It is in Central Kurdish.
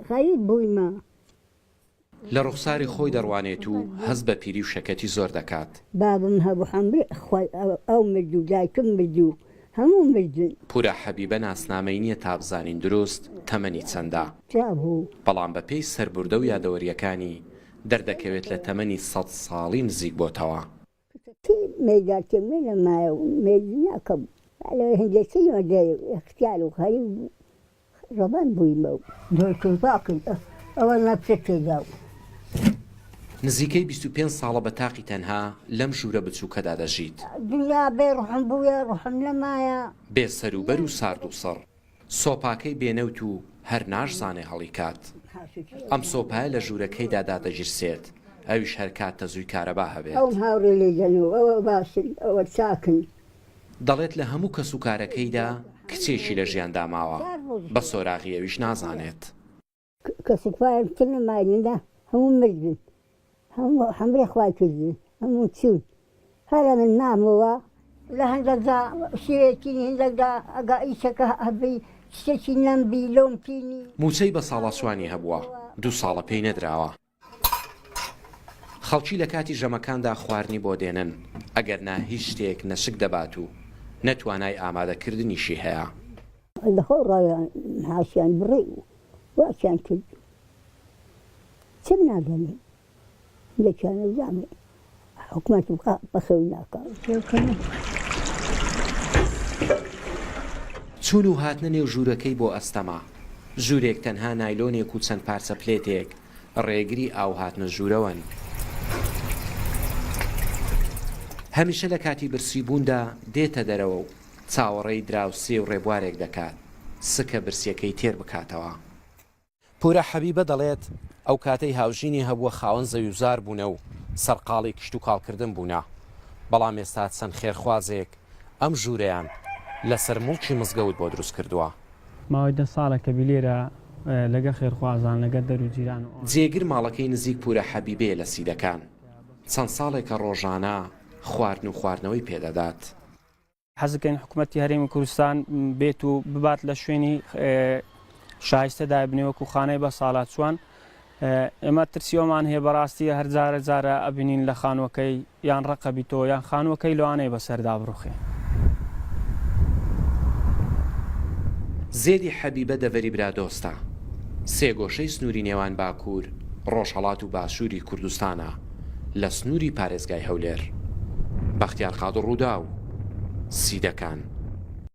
خەریب بوویمە. لە ڕوخساری خۆی دەڕوانێت و هەز بە پیری و شەکەتی زۆر دەکات. بابم هەبوو حەمبێ ئەو مردوو دایکم مردوو هەموو مردن. پورە حەبیبە ناسنامەی نییە تا بزانین دروست تەمەنی چەندە. بەڵام بە پێی سەربوردە و یادەوەریەکانی دەردەکەوێت لە تەمەنی 100 ساڵی نزیک بۆتەوە. مێداتێمێ لە مایە و مێدنیاکەم هەندێکی وەدەی اختیار و خەریب ڕەبەن بوویمە و دۆکتۆر باکرد ئەوە نەپسە تێدا و نزیکەی 25 ساڵە بە تاقی تەنها لەم ژوورە بچووکەدا دەژیت. دنیا بێ ڕحم بووە ڕحم لەمایە بێ سەروبەر و سارد و سەڕ سۆپاکەی بێنەوت و هەر ناشزانێ هەڵی کات. ئەم سۆپایە لە ژوورەکەیدا دادەژیرسێت ئەویش هەر کاتە زووی کارەبا هەبێت. ئەوم هاوڕێ لێدەنەوە ئەوە باشن ئەوە چاکن. دەڵێت لە هەموو کەس و کارەکەیدا کچێکی لە ژیاندا ماوە بە سۆراغی ئەویش نازانێت. کەسێکوایتر نەمایندا هەموو مردن هەمرێ خوای کردن هەموو چون هەرە من نامەوە لە هەندێکدا شێوێکی هەندێکدا ئەگا ئیشەکە هەبی شتێکی نەمبی لۆمتینی موچەی بە ساڵاسوانی هەبووە 2 ساڵە پێی نەدراوە. خەڵکی لە کاتی ژەمەکاندا خواردنی بۆ دێنن ئەگەر نا هیچ شتێک نەشک دەبات و نەتوانای ئامادەکردنیشی هەیە. لەخۆ ڕایان هاشیان بڕێ و واشیان کرد چم نادەنێ لەکیانە زانێ حکومەت بەخەوی ناکات. چون و هاتنە نێو ژوورەکەی بۆ ئەستەما ژوورێک تەنها نایلۆنێک و چەند پارچە پلێتێک ڕێگری ئاو هاتنە ژوورەوەن. هەمیشە لە کاتی برسیبووندا دێتە دەرەوە و چاوەڕێی دراوسێ و ڕێبوارێک دەکات سکە برسیەکەی تێر بکاتەوە. پورە حەبیبە دەڵێت ئەو کاتەی هاوژینی هەبووە خاوەن زەویوزار بوونە و سەرقاڵی کشت و کاڵکردن بوونە. بەڵام ئێستا چەند خێرخوازێک ئەم ژوورەیان لەسەر موڵکی مزگەوت بۆ دروست کردووە. ماوەی 10 ساڵە کە بیلێرە لەگە خێرخوازان لەگە دەروجیران جێگر ماڵەکەی نزیک پورە حەبیبەیە لە سیدەکان چەند ساڵێکە ڕۆژانە خواردن و خواردنەوەی پێدەدات. حەزەکەین حکوومەتی هەرێمی کوردستان بێت و ببات لە شوێنی شایستەدا بنێوەکو خانەی بە ساڵات چوان ئێمە ترسیۆمان هەیە بەڕاستی هەر جارە جارە ئەبینین لە خانوەکەی یان ڕقەبیتەوە یان خانوەکەی لەوانەیە بەسەردا بڕوخێ. زێدی حەبیبە دەڤەری برادۆستە 3 گۆشەی سنووری نێوان باکوور ڕۆژهەڵات و باشووری کوردستانە لە سنووری پارێزگای هەولێر بەختیار قادر ڕوودا و سیدەکان.